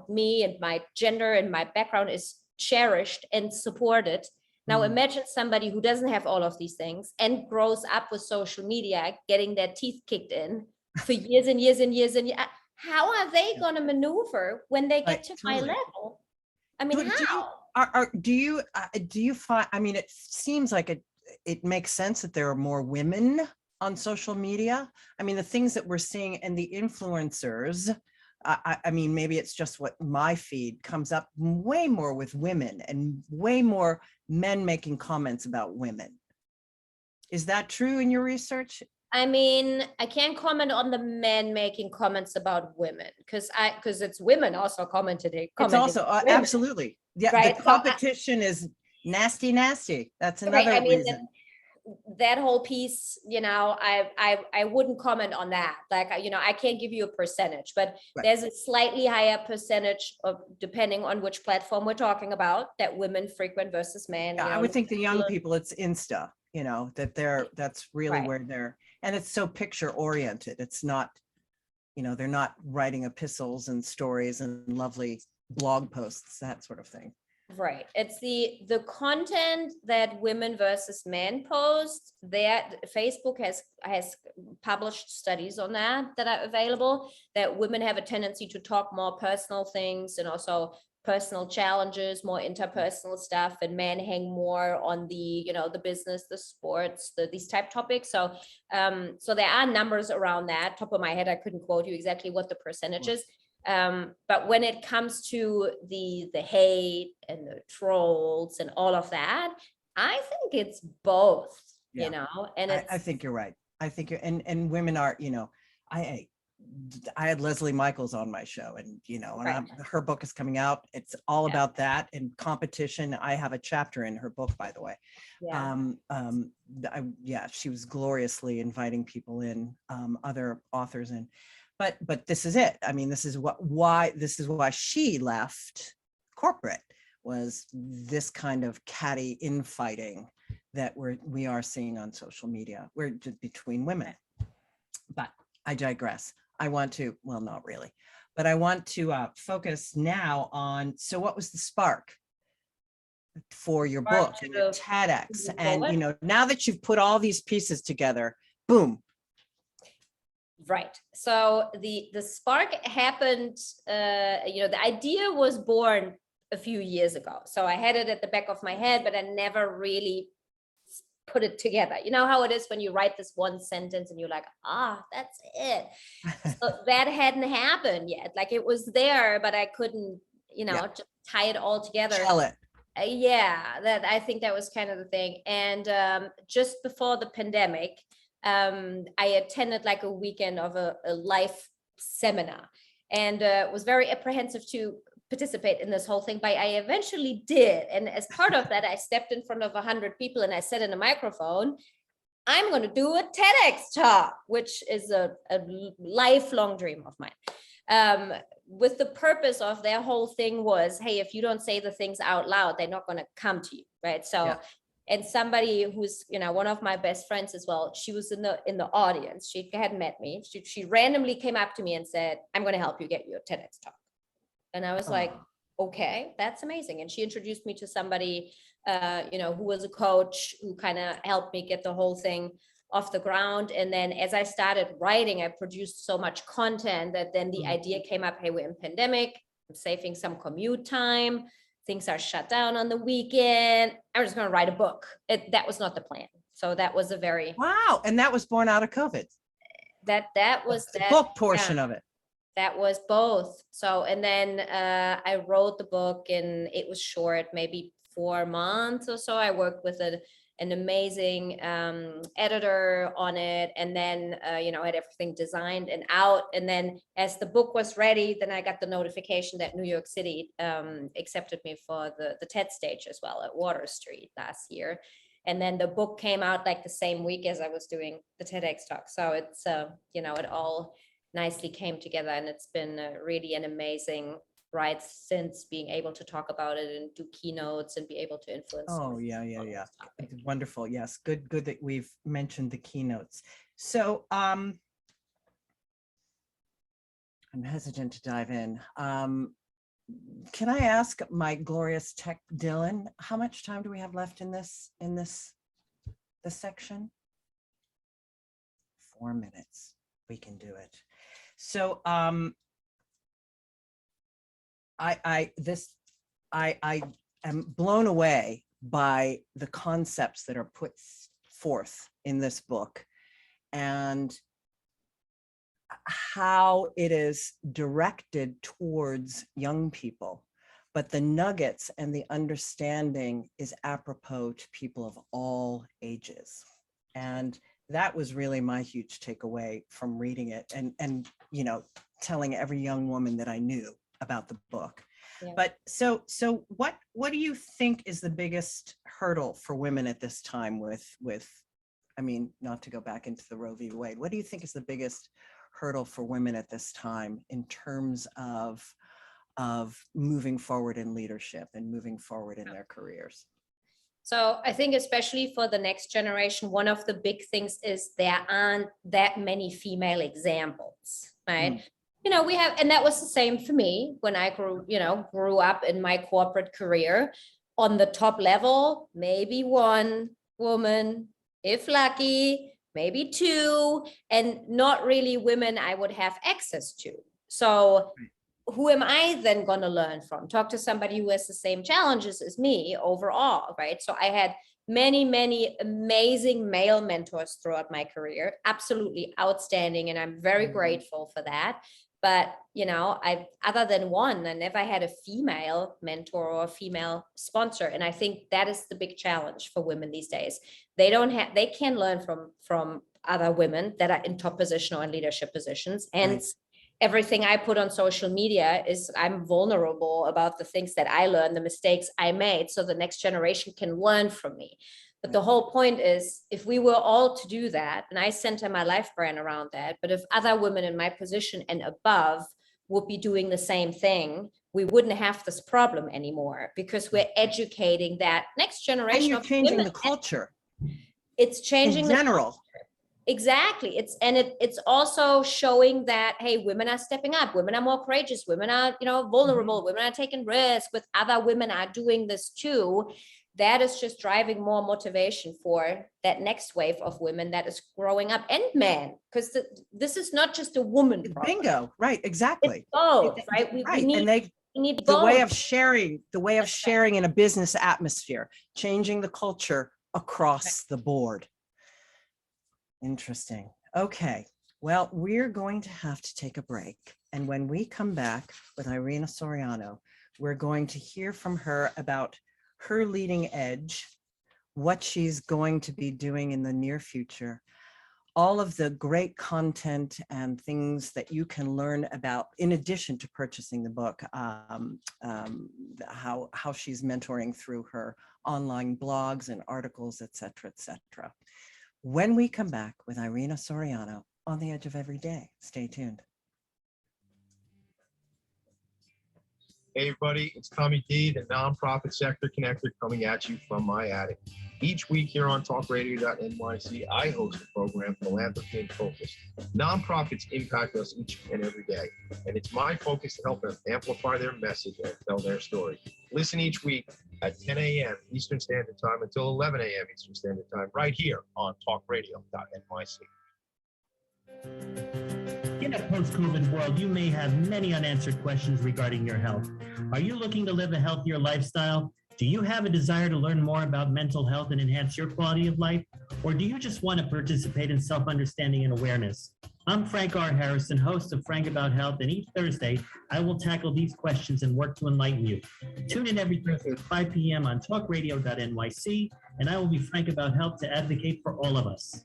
S2: me and my gender and my background is cherished and supported. Now imagine somebody who doesn't have all of these things and grows up with social media, getting their teeth kicked in for years and years and years and years. How are they going to maneuver when they get to my level? I mean,
S1: do you find, I mean, it seems like it makes sense that there are more women on social media. I mean, the things that we're seeing and the influencers, I mean, maybe it's just what my feed comes up way more with women, and way more men making comments about women. Is that true in your research?
S2: I mean, I can't comment on the men making comments about women, because it's women also commenting.
S1: It's also absolutely, yeah. Right? The competition is nasty. That's another reason.
S2: That whole piece, I wouldn't comment on that. Like, I can't give you a percentage, but there's a slightly higher percentage of, depending on which platform we're talking about, that women frequent versus men.
S1: Yeah, I would think the young people, it's Insta, that's really where they're, and it's so picture oriented. It's not, they're not writing epistles and stories and lovely blog posts, that sort of thing.
S2: Right. It's the content that women versus men post. That Facebook has published studies on that are available, that women have a tendency to talk more personal things and also personal challenges, more interpersonal stuff, and men hang more on the the business, the sports, these type topics. So so there are numbers around that. Top of my head, I couldn't quote you exactly what the percentage is. But when it comes to the hate and the trolls and all of that, I think it's both, and
S1: I think you're right. I think and women are, I had Leslie Michaels on my show, and and
S2: Right.
S1: her book is coming out. It's all about that and competition. I have a chapter in her book, by the way. She was gloriously inviting people in, other authors in, but this is it. I mean, this is why she left corporate, was this kind of catty infighting that we are seeing on social media. We're just between women. But I digress. I want to, well, not really, but I want to focus now on, so what was the spark for your book and your TEDx? And, now that you've put all these pieces together, boom.
S2: Right. So the spark happened, the idea was born a few years ago. So I had it at the back of my head, but I never really put it together. You know how it is when you write this one sentence and you're like, that's it. So that hadn't happened yet. Like, it was there, but I couldn't, just tie it all together.
S1: Tell it.
S2: That I think that was kind of the thing. And just before the pandemic, I attended like a weekend of a life seminar, and was very apprehensive to participate in this whole thing, but I eventually did. And as part of that, I stepped in front of 100 people and I said in a microphone, I'm going to do a TEDx talk, which is a lifelong dream of mine. With the purpose of their whole thing was, hey, if you don't say the things out loud, they're not going to come to you, right? So, and somebody who's, one of my best friends as well, she was in the audience. She hadn't met me. She randomly came up to me and said, I'm going to help you get your TEDx talk. And I was like, okay, that's amazing. And she introduced me to somebody, who was a coach, who kind of helped me get the whole thing off the ground. And then as I started writing, I produced so much content that then the idea came up, hey, we're in pandemic, I'm saving some commute time, things are shut down on the weekend, I'm just going to write a book. That was not the plan. So that was a very...
S1: Wow. And that was born out of COVID.
S2: That was
S1: the book portion of it.
S2: That was both. So, and then I wrote the book, and it was short, maybe 4 months or so. I worked with an amazing editor on it, and then had everything designed and out. And then as the book was ready, then I got the notification that New York City accepted me for the TED stage as well at Water Street last year. And then the book came out like the same week as I was doing the TEDx talk. So it's it all nicely came together, and it's been really an amazing ride since, being able to talk about it and do keynotes and be able to influence.
S1: Oh yeah. Wonderful. Yes. Good that we've mentioned the keynotes. So I'm hesitant to dive in. Can I ask my glorious tech Dylan, how much time do we have left in this section? 4 minutes. We can do it. So I am blown away by the concepts that are put forth in this book, and how it is directed towards young people, but the nuggets and the understanding is apropos to people of all ages. And that was really my huge takeaway from reading it, and telling every young woman that I knew about the book. Yeah. But so what do you think is the biggest hurdle for women at this time with I mean, not to go back into the Roe v. Wade, what do you think is the biggest hurdle for women at this time in terms of moving forward in leadership and moving forward in their careers?
S2: So I think especially for the next generation, one of the big things is there aren't that many female examples, right? We have, and that was the same for me when I grew up in my corporate career. On the top level, maybe one woman, if lucky, maybe two, and not really women I would have access to. So who am I then going to learn from? Talk to somebody who has the same challenges as me overall, right? So I had many, many amazing male mentors throughout my career, absolutely outstanding, and I'm very grateful for that. But, other than one, I never had a female mentor or a female sponsor. And I think that is the big challenge for women these days. They can learn from other women that are in top position or in leadership positions. And everything I put on social media is I'm vulnerable about the things that I learned, the mistakes I made, so the next generation can learn from me. But the whole point is, if we were all to do that, and I center my life brand around that, but if other women in my position and above would be doing the same thing, we wouldn't have this problem anymore, because we're educating that next generation.
S1: And you're
S2: of
S1: changing
S2: women.
S1: the culture.
S2: It's changing
S1: in general.
S2: Exactly. It's also showing that, hey, women are stepping up, women are more courageous, women are, vulnerable, women are taking risks, with other women are doing this too. That is just driving more motivation for that next wave of women that is growing up, and men, because this is not just a woman problem.
S1: Bingo. Right. Exactly.
S2: It's both, right? We need
S1: the
S2: both.
S1: way of sharing in a business atmosphere, changing the culture across the board. Interesting. Okay. Well, we're going to have to take a break. And when we come back with Irina Soriano, we're going to hear from her about her leading edge, what she's going to be doing in the near future, all of the great content and things that you can learn about, in addition to purchasing the book, how she's mentoring through her online blogs and articles, et cetera, when we come back with Irina Soriano on the Edge of Every Day. Stay tuned.
S11: Hey everybody, it's Tommy D, the nonprofit sector connector, coming at you from my attic. Each week here on TalkRadio.NYC, I host a program, Philanthropy in Focus. Nonprofits impact us each and every day, and it's my focus to help them amplify their message and tell their story. Listen each week at 10 a.m. Eastern Standard Time until 11 a.m. Eastern Standard Time, right here on TalkRadio.NYC.
S12: In a post-COVID world, you may have many unanswered questions regarding your health. Are you looking to live a healthier lifestyle? Do you have a desire to learn more about mental health and enhance your quality of life? Or do you just want to participate in self-understanding and awareness? I'm Frank R. Harrison, host of Frank About Health, and each Thursday, I will tackle these questions and work to enlighten you. Tune in every Thursday at 5 p.m. on TalkRadio.NYC, and I will be frank about health to advocate for all of us.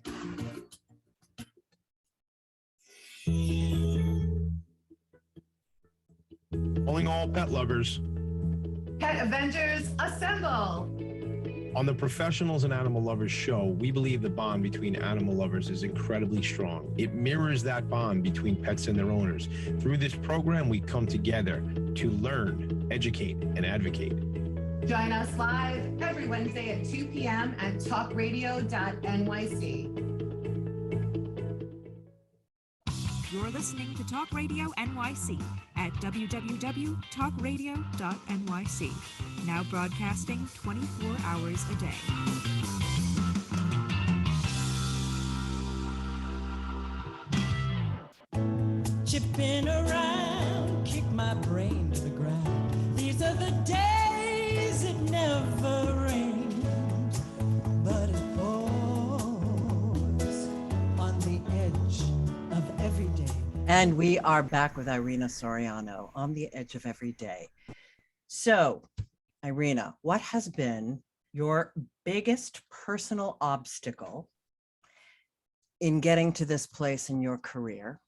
S13: Calling all pet lovers.
S14: Pet Avengers, assemble!
S13: On the Professionals and Animal Lovers show, we believe the bond between animal lovers is incredibly strong. It mirrors that bond between pets and their owners. Through this program, we come together to learn, educate, and advocate.
S14: Join us live every Wednesday at 2 p.m. at TalkRadio.NYC.
S10: You're listening to Talk Radio NYC at www.talkradio.nyc. Now broadcasting 24 hours a day.
S7: Chipping around, kick my brain to the ground. These are the days it never rains, but it pours on the edge of every day.
S1: And we are back with Irina Soriano on the Edge of Every Day. So, Irina, what has been your biggest personal obstacle in getting to this place in your career?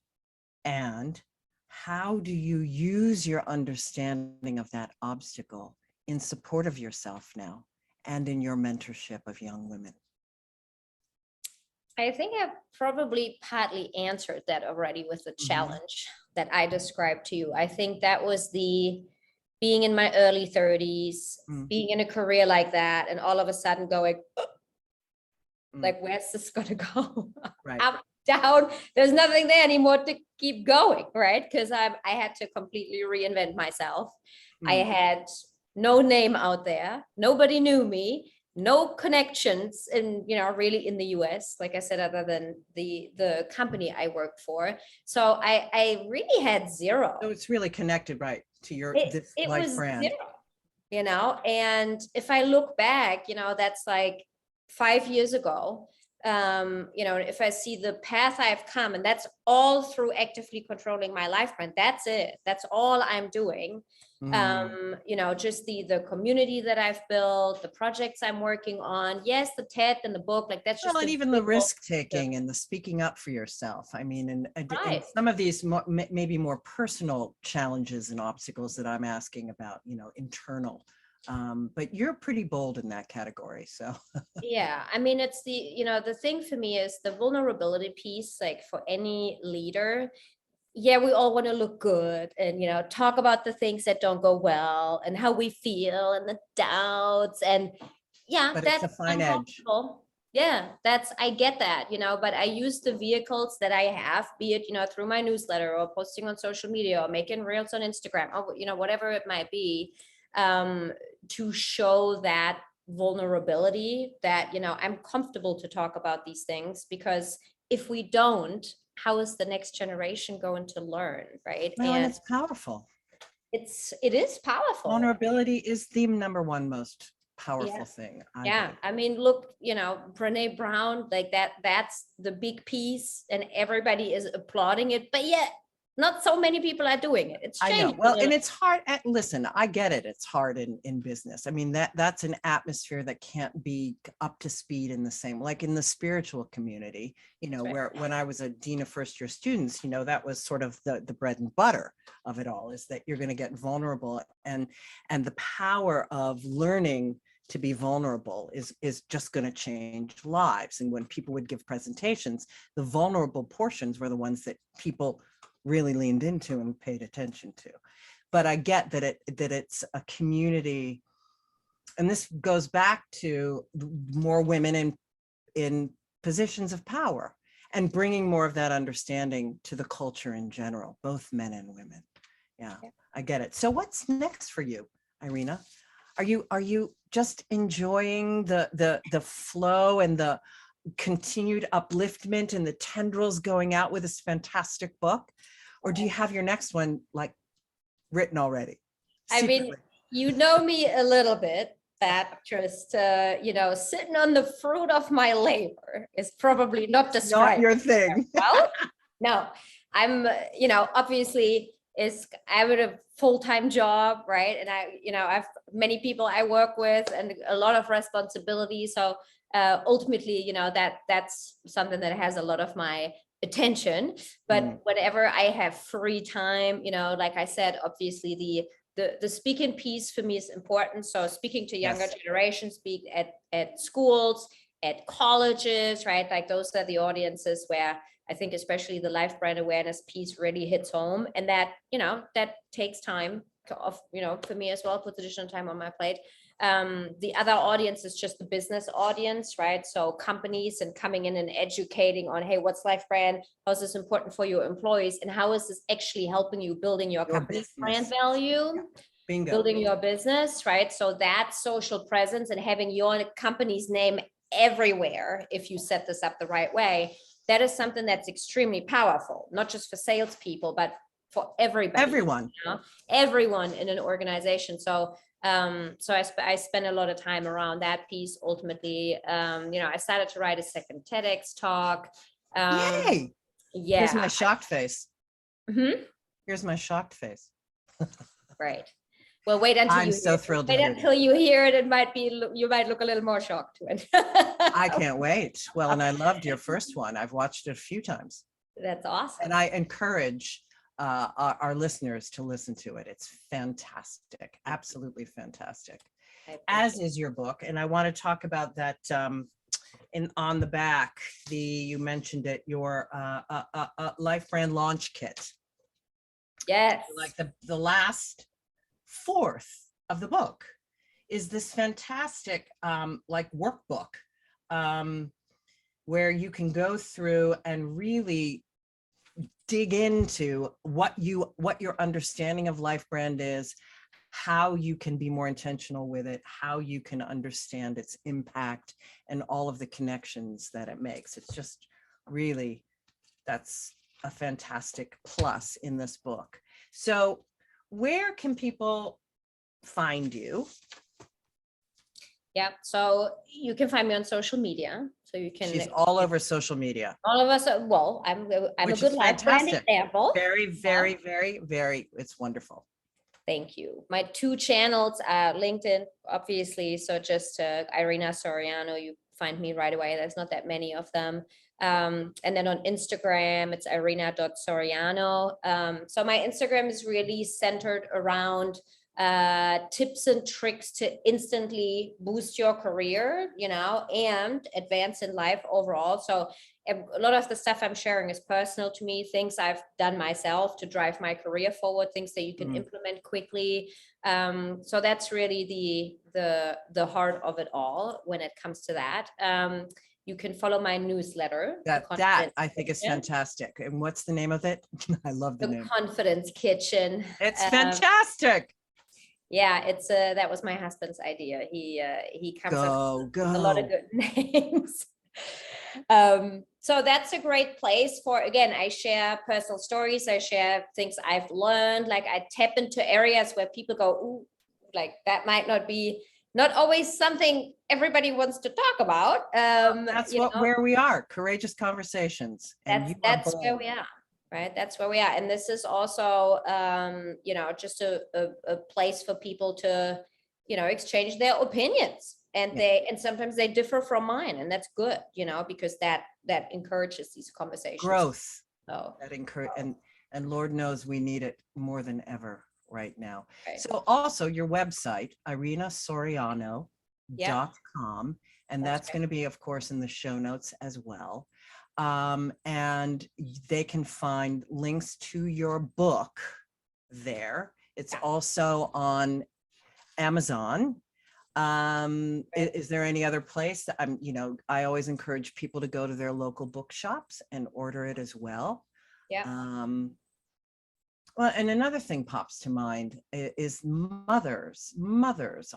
S1: And how do you use your understanding of that obstacle in support of yourself now and in your mentorship of young women?
S2: I think I've probably partly answered that already with the challenge that I described to you. I think that was being in my early 30s, being in a career like that, and all of a sudden going, like, where's this gonna go?
S1: Right.
S2: Up, down, there's nothing there anymore to keep going, right? Because I had to completely reinvent myself. I had no name out there. Nobody knew me. No connections really in the US, like I said, other than the company I worked for. So I really had zero.
S1: So it's really connected, right, to your
S2: It
S1: life
S2: was
S1: brand.
S2: zero, and if I look back, that's like 5 years ago. if I see the path I've come, and that's all through actively controlling my life brand, that's it. That's all I'm doing. Just the community that I've built, the projects I'm working on. Yes, the TED and the book, like that's just.
S1: Well, and even the risk taking and the speaking up for yourself. I mean, and some of these maybe more personal challenges and obstacles that I'm asking about, internal. But you're pretty bold in that category. So
S2: yeah, I mean, it's the thing for me is the vulnerability piece, like for any leader. Yeah, we all want to look good and, talk about the things that don't go well and how we feel and the doubts. And
S1: but
S2: that's
S1: it's a fine edge.
S2: Yeah, I get that, but I use the vehicles that I have, be it, through my newsletter or posting on social media or making reels on Instagram or, whatever it might be, to show that vulnerability that, I'm comfortable to talk about these things, because if we don't, how is the next generation going to learn, right?
S1: Well, and it's powerful.
S2: It is powerful.
S1: Vulnerability is the number one most powerful thing.
S2: I mean, look, Brene Brown, like that's the big piece and everybody is applauding it, but yet not so many people are doing it. It's changed.
S1: I know. Well, and it's hard. Listen, I get it. It's hard in business. I mean, that's an atmosphere that can't be up to speed in the same, like in the spiritual community, where when I was a dean of first year students, that was sort of the bread and butter of it all, is that you're going to get vulnerable, and the power of learning to be vulnerable is just going to change lives. And when people would give presentations, the vulnerable portions were the ones that people really leaned into and paid attention to. But I get that it's a community, and this goes back to more women in positions of power and bringing more of that understanding to the culture in general, both men and women. Yeah, I get it. So what's next for you, Irina? Are you just enjoying the flow and the continued upliftment and the tendrils going out with this fantastic book? Or do you have your next one like written already? Secretly?
S2: I mean, you know me a little bit, that just, sitting on the fruit of my labor is probably not described.
S1: Not your thing.
S2: Well, no, I'm, obviously I have a full-time job, right? And I have many people I work with and a lot of responsibility. So ultimately, that's something that has a lot of my attention. But whenever I have free time, like I said, obviously the speaking piece for me is important. So speaking to younger generations, speak at schools, at colleges, right? Like those are the audiences where I think especially the life brand awareness piece really hits home. And that, that takes time for me as well, puts additional time on my plate. The other audience is just the business audience, right? So companies and coming in and educating on, hey, what's life brand? How is this important for your employees? And how is this actually helping you building your company's brand value? Bingo. Building your business, right? So that social presence and having your company's name everywhere, if you set this up the right way, that is something that's extremely powerful, not just for salespeople, but for everybody. Everyone in an organization. So I spend a lot of time around that piece. Ultimately, I started to write a second TEDx talk.
S1: Yay!
S2: Yeah.
S1: Here's my shocked face.
S2: Mm-hmm.
S1: Here's my shocked face.
S2: Right. Well, wait until
S1: I'm so thrilled.
S2: Wait until you hear it. You might look a little more shocked to it.
S1: I can't wait. Well, and I loved your first one. I've watched it a few times.
S2: That's awesome.
S1: And I encourage our listeners to listen to it. It's fantastic, absolutely fantastic, as is your book. And I want to talk about that on the back. You mentioned it, your Life Brand Launch Kit.
S2: Yes.
S1: Like the last fourth of the book is this fantastic like workbook where you can go through and really dig into what your understanding of life brand is, how you can be more intentional with it, how you can understand its impact and all of the connections that it makes. It's just really, that's a fantastic plus in this book. So where can people find you?
S2: Yeah. So you can find me on social media. So you can.
S1: She's all over social media.
S2: All of us. Well, I'm a
S1: Which
S2: good
S1: is
S2: life brand
S1: fantastic.
S2: example.
S1: Very, very, very, very. It's wonderful.
S2: Thank you. My 2 channels are LinkedIn, obviously. So just Irina Soriano, you find me right away. There's not that many of them. And then on Instagram, it's irina.soriano. So my Instagram is really centered around tips and tricks to instantly boost your career, and advance in life overall. So a lot of the stuff I'm sharing is personal to me, things I've done myself to drive my career forward, things that you can implement quickly. So that's really the heart of it all when it comes to that. You can follow my newsletter.
S1: That I think is fantastic. And what's the name of it? I love the name.
S2: Confidence Kitchen.
S1: It's fantastic.
S2: Yeah, it's that was my husband's idea. He comes up with a lot of good names. So that's a great place for, again, I share personal stories. I share things I've learned. Like I tap into areas where people go, ooh, like that might not always something everybody wants to talk about.
S1: That's where we are. Courageous conversations. And
S2: that's where we are. Right. That's where we are. And this is also, just a place for people to, exchange their opinions. And sometimes they differ from mine, and that's good, because that encourages these conversations.
S1: Growth.
S2: Oh,
S1: that and Lord knows we need it more than ever right now.
S2: Right.
S1: So also your website, irinasoriano.com, and that's going to be, of course, in the show notes as well. And they can find links to your book there. It's also on Amazon. Is there any other place that I always encourage people to go to their local bookshops and order it as well.
S2: Yeah.
S1: Well, and another thing pops to mind is mothers,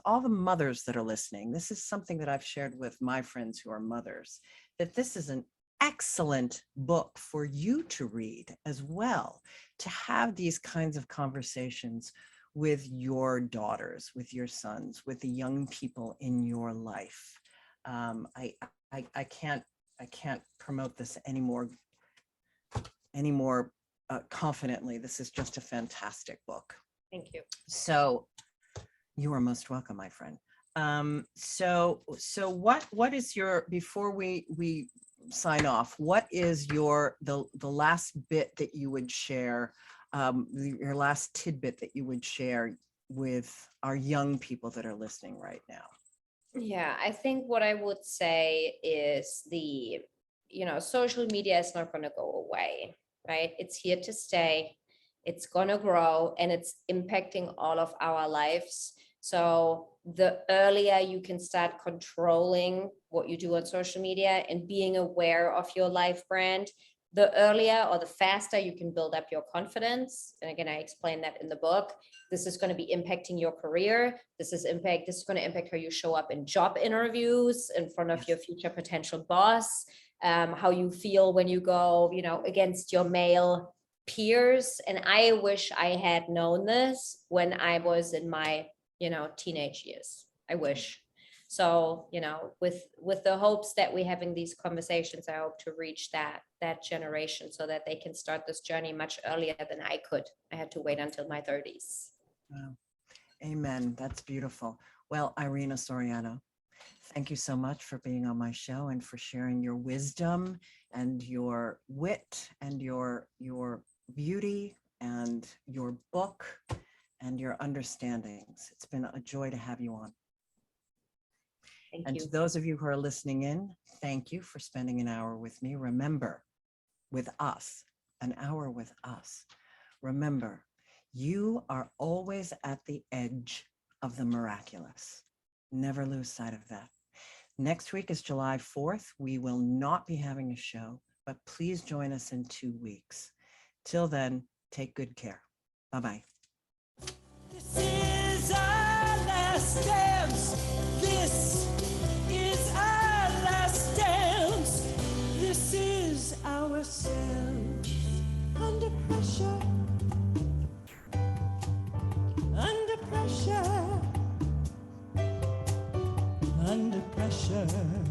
S1: all the mothers that are listening. This is something that I've shared with my friends who are mothers, that this is an excellent book for you to read as well, to have these kinds of conversations with your daughters, with your sons, with the young people in your life. I can't promote this anymore confidently. This is just a fantastic book.
S2: Thank you.
S1: So you are most welcome, my friend. So what is your, before we sign off, what is the last bit that you would share, your last tidbit that you would share with our young people that are listening right now?
S2: Yeah, I think what I would say is social media is not going to go away, right? It's here to stay. It's going to grow, and it's impacting all of our lives. So the earlier you can start controlling what you do on social media and being aware of your life brand, the earlier or the faster you can build up your confidence. And again, I explained that in the book. This is going to be impacting your career. This is going to impact how you show up in job interviews in front of your future potential boss, how you feel when you go, against your male peers. And I wish I had known this when I was in my, teenage years. I wish. So, with the hopes that we're having these conversations, I hope to reach that generation so that they can start this journey much earlier than I could. I had to wait until my 30s.
S1: Wow. Amen. That's beautiful. Well, Irina Soriano, thank you so much for being on my show and for sharing your wisdom and your wit and your beauty and your book and your understandings. It's been a joy to have you on.
S2: Thank
S1: you. To those of you who are listening in, thank you for spending an hour with me. Remember, with us, an hour with us. Remember, you are always at the edge of the miraculous. Never lose sight of that. Next week is July 4th. We will not be having a show, but please join us in 2 weeks. Till then, take good care. Bye-bye.
S7: This is our last dance. This is our last dance. This is ourselves under pressure. Under pressure. pressure.